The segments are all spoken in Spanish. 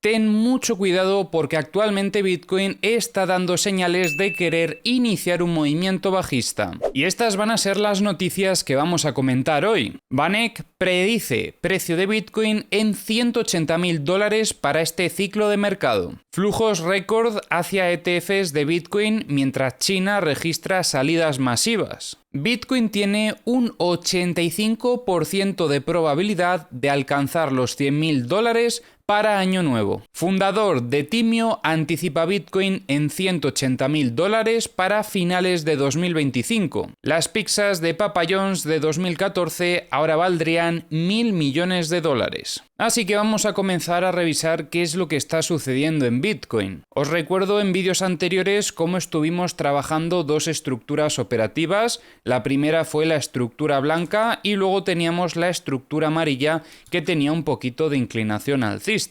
Ten mucho cuidado porque actualmente Bitcoin está dando señales de querer iniciar un movimiento bajista. Y estas van a ser las noticias que vamos a comentar hoy. Vanek predice precio de Bitcoin en $180.000 para este ciclo de mercado. Flujos récord hacia ETFs de Bitcoin mientras China registra salidas masivas. Bitcoin tiene un 85% de probabilidad de alcanzar los $100.000 para Año Nuevo. Fundador de Timio anticipa Bitcoin en $180.000 para finales de 2025. Las pizzas de Papa John's de 2014 ahora valdrían $1.000 millones. Así que vamos a comenzar a revisar qué es lo que está sucediendo en Bitcoin. Os recuerdo en vídeos anteriores cómo estuvimos trabajando dos estructuras operativas. La primera fue la estructura blanca y luego teníamos la estructura amarilla que tenía un poquito de inclinación alcista.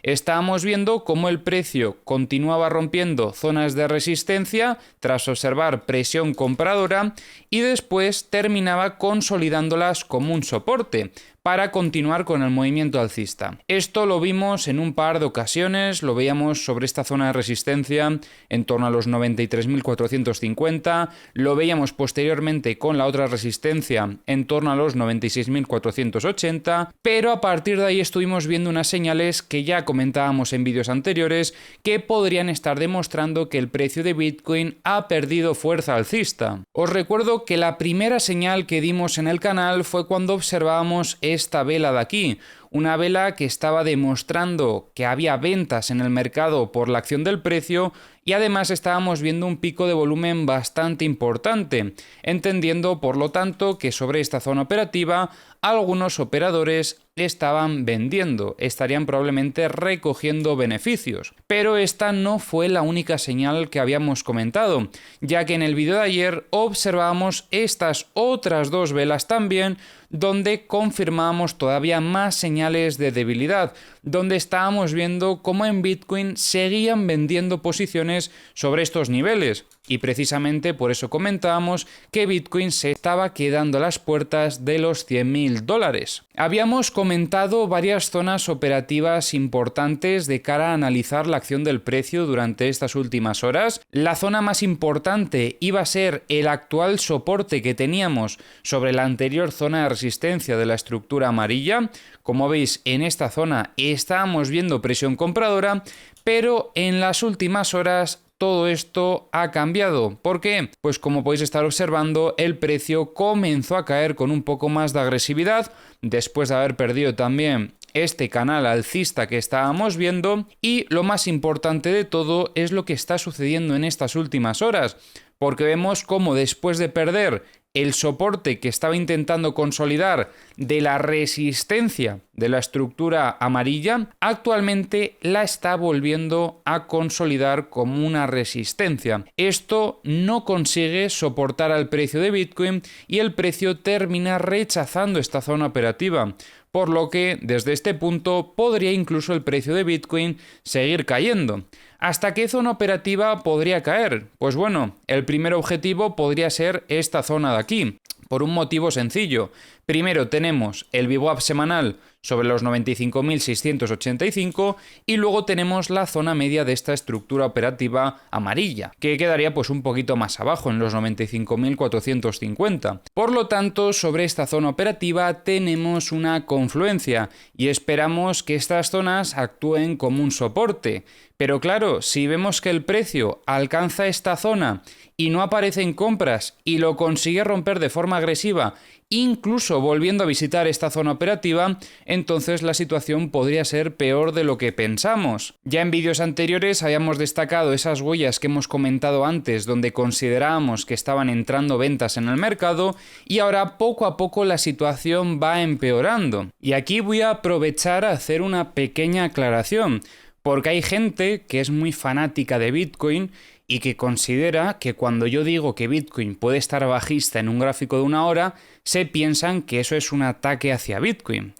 Estábamos viendo cómo el precio continuaba rompiendo zonas de resistencia tras observar presión compradora y después terminaba consolidándolas como un soporte para continuar con el movimiento alcista. Esto lo vimos en un par de ocasiones, lo veíamos sobre esta zona de resistencia en torno a los 93.450, lo veíamos posteriormente con la otra resistencia en torno a los 96.480, pero a partir de ahí estuvimos viendo unas señales que ya comentábamos en vídeos anteriores que podrían estar demostrando que el precio de Bitcoin ha perdido fuerza alcista. Os recuerdo que la primera señal que dimos en el canal fue cuando observábamos esta vela de aquí, una vela que estaba demostrando que había ventas en el mercado por la acción del precio y además estábamos viendo un pico de volumen bastante importante, entendiendo por lo tanto que sobre esta zona operativa algunos operadores estaban vendiendo, estarían probablemente recogiendo beneficios. Pero esta no fue la única señal que habíamos comentado, ya que en el vídeo de ayer observábamos estas otras dos velas también, donde confirmábamos todavía más señales de debilidad, donde estábamos viendo cómo en Bitcoin seguían vendiendo posiciones sobre estos niveles. Y precisamente por eso comentábamos que Bitcoin se estaba quedando a las puertas de los $100.000. Habíamos comentado varias zonas operativas importantes de cara a analizar la acción del precio durante estas últimas horas. La zona más importante iba a ser el actual soporte que teníamos sobre la anterior zona de resistencia de la estructura amarilla. Como veis, en esta zona estábamos viendo presión compradora, pero en las últimas horas todo esto ha cambiado. ¿Por qué? Pues como podéis estar observando, el precio comenzó a caer con un poco más de agresividad después de haber perdido también este canal alcista que estábamos viendo, y lo más importante de todo es lo que está sucediendo en estas últimas horas, porque vemos cómo después de perder el soporte que estaba intentando consolidar de la resistencia de la estructura amarilla, actualmente la está volviendo a consolidar como una resistencia. Esto no consigue soportar al precio de Bitcoin y el precio termina rechazando esta zona operativa, por lo que desde este punto podría incluso el precio de Bitcoin seguir cayendo. ¿Hasta qué zona operativa podría caer? Pues bueno, el primer objetivo podría ser esta zona de aquí, por un motivo sencillo. Primero tenemos el VWAP semanal sobre los 95.685 y luego tenemos la zona media de esta estructura operativa amarilla, que quedaría pues un poquito más abajo, en los 95.450. Por lo tanto, sobre esta zona operativa tenemos una confluencia y esperamos que estas zonas actúen como un soporte. Pero claro, si vemos que el precio alcanza esta zona y no aparecen compras y lo consigue romper de forma agresiva, incluso volviendo a visitar esta zona operativa, entonces la situación podría ser peor de lo que pensamos. Ya en vídeos anteriores habíamos destacado esas huellas que hemos comentado antes, donde considerábamos que estaban entrando ventas en el mercado, y ahora poco a poco la situación va empeorando. Y aquí voy a aprovechar a hacer una pequeña aclaración, porque hay gente que es muy fanática de Bitcoin y que considera que cuando yo digo que Bitcoin puede estar bajista en un gráfico de una hora, se piensan que eso es un ataque hacia Bitcoin.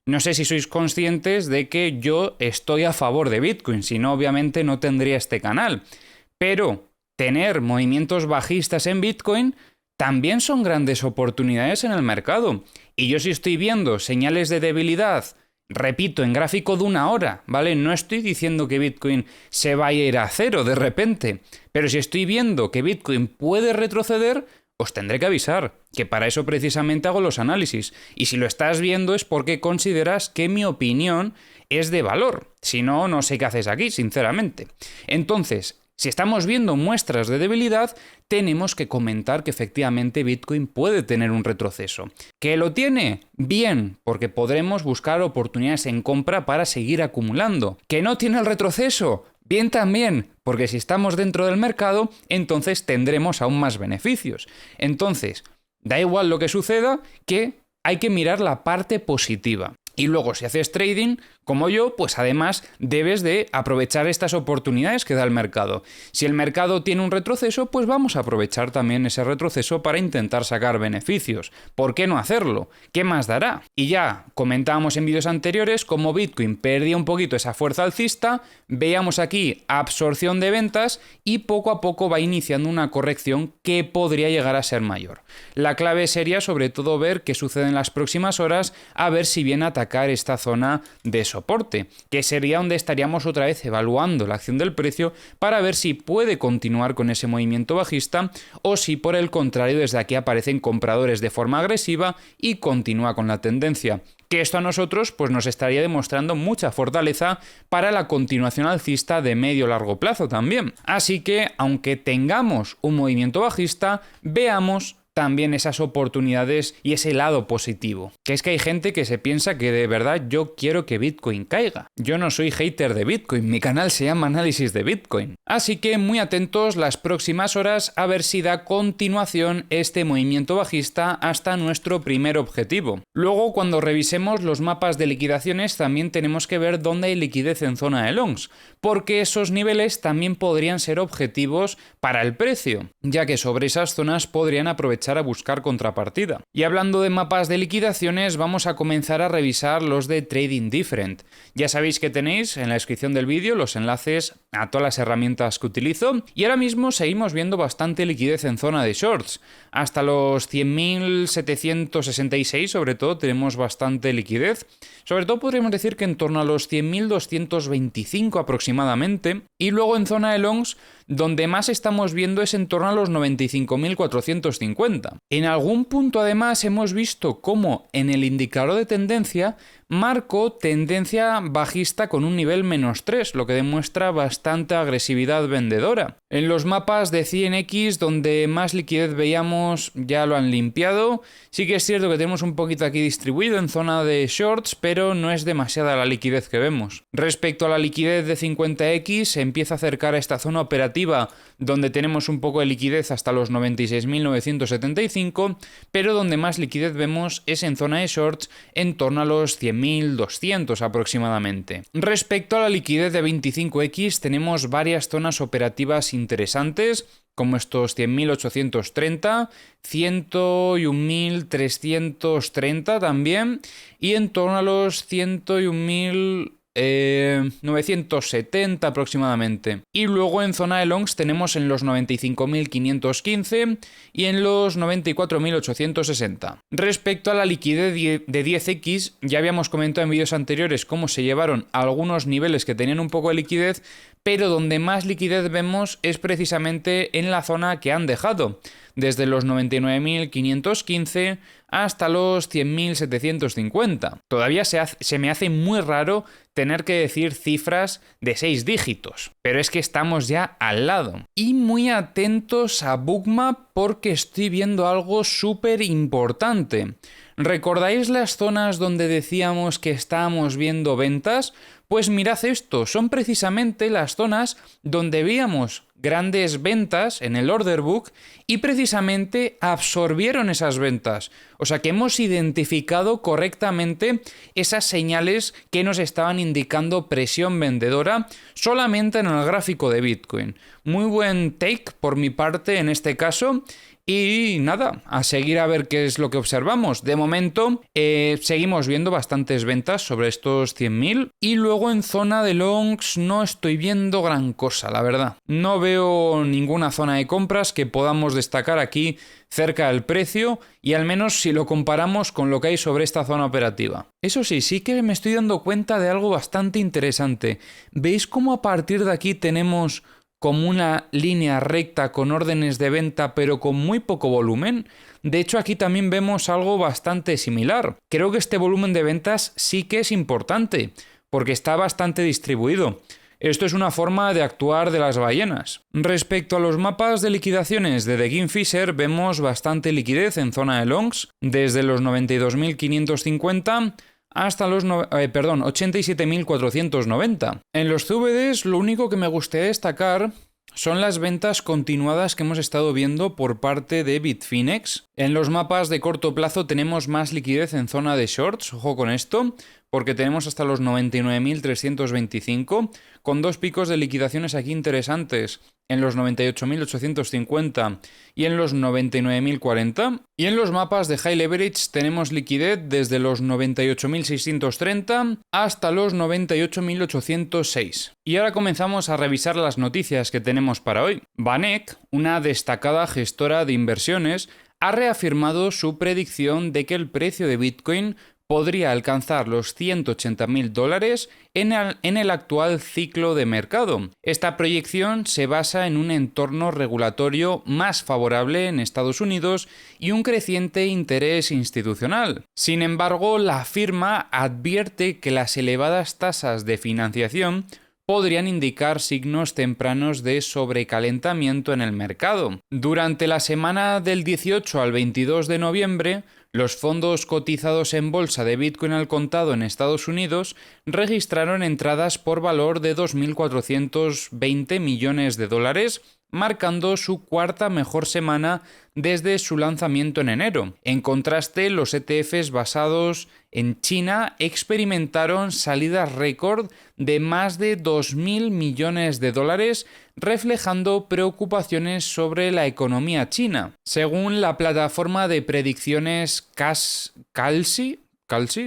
No sé si sois conscientes de que yo estoy a favor de Bitcoin, si no obviamente no tendría este canal. Pero tener movimientos bajistas en Bitcoin también son grandes oportunidades en el mercado. Y yo si estoy viendo señales de debilidad Repito, en gráfico de una hora, ¿vale? No estoy diciendo que Bitcoin se vaya a ir a cero de repente, pero si estoy viendo que Bitcoin puede retroceder, os tendré que avisar, que para eso precisamente hago los análisis. Y si lo estás viendo es porque consideras que mi opinión es de valor. Si no, no sé qué haces aquí, sinceramente. Entonces, si estamos viendo muestras de debilidad, tenemos que comentar que efectivamente Bitcoin puede tener un retroceso. ¿Que lo tiene? Bien, porque podremos buscar oportunidades en compra para seguir acumulando. ¿Que no tiene el retroceso? Bien también, porque si estamos dentro del mercado, entonces tendremos aún más beneficios. Entonces, da igual lo que suceda, que hay que mirar la parte positiva. Y luego, si haces trading, como yo, pues además debes de aprovechar estas oportunidades que da el mercado. Si el mercado tiene un retroceso, pues vamos a aprovechar también ese retroceso para intentar sacar beneficios. ¿Por qué no hacerlo? ¿Qué más dará? Y ya comentábamos en vídeos anteriores cómo Bitcoin perdía un poquito esa fuerza alcista, veíamos aquí absorción de ventas y poco a poco va iniciando una corrección que podría llegar a ser mayor. La clave sería sobre todo ver qué sucede en las próximas horas, a ver si viene a atacar esta zona de soporte, que sería donde estaríamos otra vez evaluando la acción del precio para ver si puede continuar con ese movimiento bajista o si por el contrario desde aquí aparecen compradores de forma agresiva y continúa con la tendencia. Que esto a nosotros pues nos estaría demostrando mucha fortaleza para la continuación alcista de medio largo plazo también. Así que aunque tengamos un movimiento bajista, veamos también esas oportunidades y ese lado positivo. Que es que hay gente que se piensa que de verdad yo quiero que Bitcoin caiga. Yo no soy hater de Bitcoin, mi canal se llama Análisis de Bitcoin. Así que muy atentos las próximas horas a ver si da continuación este movimiento bajista hasta nuestro primer objetivo. Luego, cuando revisemos los mapas de liquidaciones, también tenemos que ver dónde hay liquidez en zona de longs, porque esos niveles también podrían ser objetivos para el precio, ya que sobre esas zonas podrían aprovechar a buscar contrapartida. Y hablando de mapas de liquidaciones, vamos a comenzar a revisar los de Trading Different. Ya sabéis que tenéis en la descripción del vídeo los enlaces a todas las herramientas que utilizo y ahora mismo seguimos viendo bastante liquidez en zona de shorts. Hasta los 100.766 sobre todo tenemos bastante liquidez. Sobre todo podríamos decir que en torno a los 100.225 aproximadamente. Y luego en zona de longs, donde más estamos viendo es en torno a los 95.450. En algún punto además hemos visto cómo en el indicador de tendencia marcó tendencia bajista con un nivel -3, lo que demuestra bastante agresividad vendedora. En los mapas de 100X, donde más liquidez veíamos, ya lo han limpiado. Sí que es cierto que tenemos un poquito aquí distribuido en zona de shorts, pero no es demasiada la liquidez que vemos. Respecto a la liquidez de 50X, se empieza a acercar a esta zona operativa, donde tenemos un poco de liquidez hasta los 96.975, pero donde más liquidez vemos es en zona de shorts, en torno a los 100.200 aproximadamente. Respecto a la liquidez de 25X, tenemos varias zonas operativas interesantes, como estos 100.830, 101.330 también, y en torno a los 101.970 aproximadamente. Y luego en zona de longs tenemos en los 95.515 y en los 94.860. Respecto a la liquidez de 10X, ya habíamos comentado en vídeos anteriores cómo se llevaron algunos niveles que tenían un poco de liquidez, pero donde más liquidez vemos es precisamente en la zona que han dejado, desde los 99.515 hasta los 100.750. Todavía se me hace muy raro tener que decir cifras de 6 dígitos, pero es que estamos ya al lado. Y muy atentos a Bookmap porque estoy viendo algo súper importante. ¿Recordáis las zonas donde decíamos que estábamos viendo ventas? Pues mirad esto, son precisamente las zonas donde veíamos grandes ventas en el order book y precisamente absorbieron esas ventas. O sea que hemos identificado correctamente esas señales que nos estaban indicando presión vendedora solamente en el gráfico de Bitcoin. Muy buen take por mi parte en este caso. Y nada, a seguir a ver qué es lo que observamos. De momento seguimos viendo bastantes ventas sobre estos 100.000 y luego en zona de longs no estoy viendo gran cosa, la verdad. No veo ninguna zona de compras que podamos destacar aquí cerca del precio y al menos si lo comparamos con lo que hay sobre esta zona operativa. Eso sí, sí que me estoy dando cuenta de algo bastante interesante. ¿Veis cómo a partir de aquí tenemos como una línea recta con órdenes de venta pero con muy poco volumen? De hecho, aquí también vemos algo bastante similar. Creo que este volumen de ventas sí que es importante porque está bastante distribuido. Esto es una forma de actuar de las ballenas. Respecto a los mapas de liquidaciones de The Kingfisher, vemos bastante liquidez en zona de longs, desde los 92.550 hasta los 87.490. En los CVDs, lo único que me gustaría destacar son las ventas continuadas que hemos estado viendo por parte de Bitfinex. En los mapas de corto plazo tenemos más liquidez en zona de shorts, ojo con esto, porque tenemos hasta los 99.325, con dos picos de liquidaciones aquí interesantes, en los 98.850 y en los 99.040. Y en los mapas de high leverage tenemos liquidez desde los 98.630 hasta los 98.806. Y ahora comenzamos a revisar las noticias que tenemos para hoy. VanEck, una destacada gestora de inversiones, ha reafirmado su predicción de que el precio de Bitcoin podría alcanzar los $180.000 en el actual ciclo de mercado. Esta proyección se basa en un entorno regulatorio más favorable en Estados Unidos y un creciente interés institucional. Sin embargo, la firma advierte que las elevadas tasas de financiación podrían indicar signos tempranos de sobrecalentamiento en el mercado. Durante la semana del 18 al 22 de noviembre, los fondos cotizados en bolsa de Bitcoin al contado en Estados Unidos registraron entradas por valor de 2.420 millones de dólares, marcando su cuarta mejor semana desde su lanzamiento en enero. En contraste, los ETFs basados en China experimentaron salidas récord de más de 2.000 millones de dólares, reflejando preocupaciones sobre la economía china. Según la plataforma de predicciones Kalshi,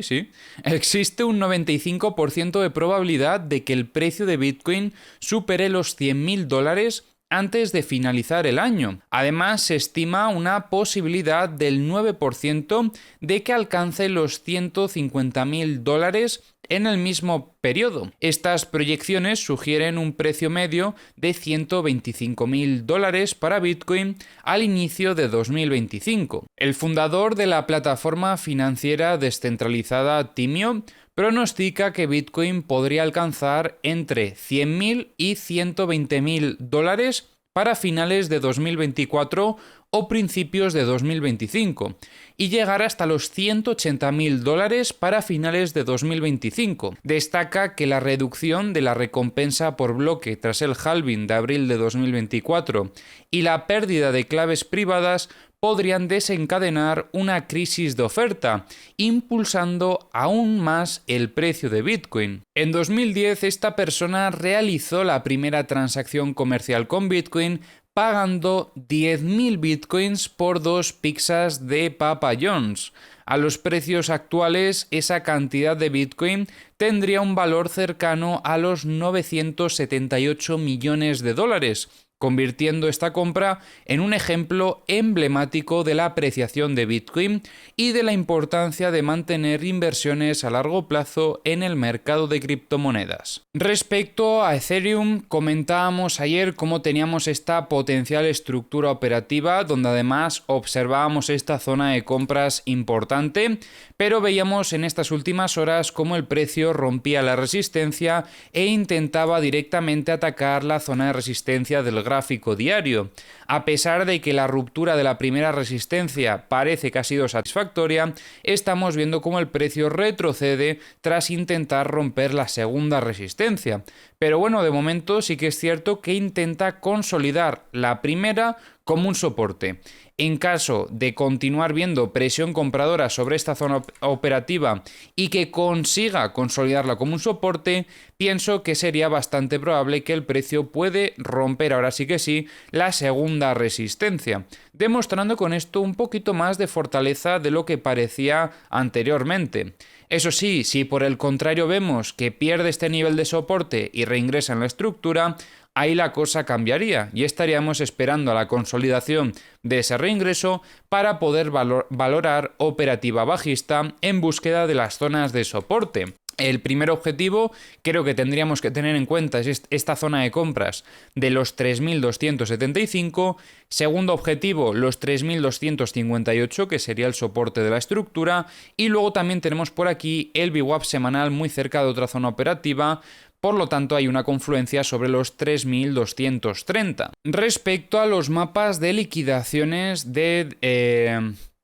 sí, existe un 95% de probabilidad de que el precio de Bitcoin supere los $100.000 antes de finalizar el año. Además, se estima una posibilidad del 9% de que alcance los $150.000 en el mismo periodo. Estas proyecciones sugieren un precio medio de $125.000 para Bitcoin al inicio de 2025. El fundador de la plataforma financiera descentralizada Timio pronostica que Bitcoin podría alcanzar entre $100.000 y $120.000 para finales de 2024 o principios de 2025 y llegar hasta los $180.000 para finales de 2025. Destaca que la reducción de la recompensa por bloque tras el halving de abril de 2024 y la pérdida de claves privadas podrían desencadenar una crisis de oferta, impulsando aún más el precio de Bitcoin. En 2010, esta persona realizó la primera transacción comercial con Bitcoin pagando 10.000 Bitcoins por 2 pizzas de Papa John's. A los precios actuales, esa cantidad de Bitcoin tendría un valor cercano a los 978 millones de dólares, convirtiendo esta compra en un ejemplo emblemático de la apreciación de Bitcoin y de la importancia de mantener inversiones a largo plazo en el mercado de criptomonedas. Respecto a Ethereum, comentábamos ayer cómo teníamos esta potencial estructura operativa, donde además observábamos esta zona de compras importante, pero veíamos en estas últimas horas cómo el precio rompía la resistencia e intentaba directamente atacar la zona de resistencia del gráfico diario. A pesar de que la ruptura de la primera resistencia parece que ha sido satisfactoria, estamos viendo cómo el precio retrocede tras intentar romper la segunda resistencia. Pero bueno, de momento sí que es cierto que intenta consolidar la primera como un soporte. En caso de continuar viendo presión compradora sobre esta zona operativa y que consiga consolidarla como un soporte, pienso que sería bastante probable que el precio puede romper ahora sí que sí la segunda resistencia, demostrando con esto un poquito más de fortaleza de lo que parecía anteriormente. Eso sí, si por el contrario vemos que pierde este nivel de soporte y reingresa en la estructura, ahí la cosa cambiaría y estaríamos esperando a la consolidación de ese reingreso para poder valorar operativa bajista en búsqueda de las zonas de soporte. El primer objetivo creo que tendríamos que tener en cuenta es esta zona de compras de los 3.275. Segundo objetivo, los 3.258, que sería el soporte de la estructura. Y luego también tenemos por aquí el VWAP semanal muy cerca de otra zona operativa. Por lo tanto, hay una confluencia sobre los 3.230. Respecto a los mapas de liquidaciones de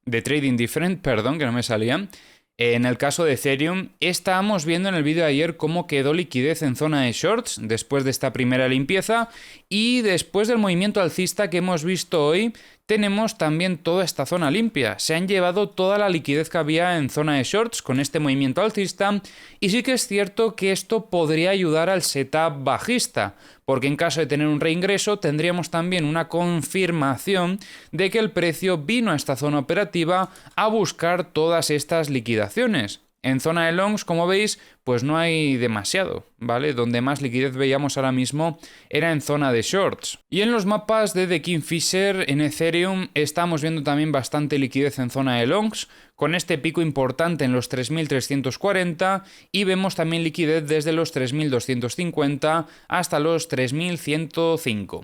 Trading Different, perdón, que no me salían. En el caso de Ethereum, estábamos viendo en el vídeo de ayer cómo quedó liquidez en zona de shorts después de esta primera limpieza y después del movimiento alcista que hemos visto hoy, tenemos también toda esta zona limpia. Se han llevado toda la liquidez que había en zona de shorts con este movimiento alcista y sí que es cierto que esto podría ayudar al setup bajista, porque en caso de tener un reingreso tendríamos también una confirmación de que el precio vino a esta zona operativa a buscar todas estas liquidaciones. En zona de longs, como veis, pues no hay demasiado, ¿vale? Donde más liquidez veíamos ahora mismo era en zona de shorts. Y en los mapas de The Kingfisher en Ethereum estamos viendo también bastante liquidez en zona de longs, con este pico importante en los 3.340 y vemos también liquidez desde los 3.250 hasta los 3.105.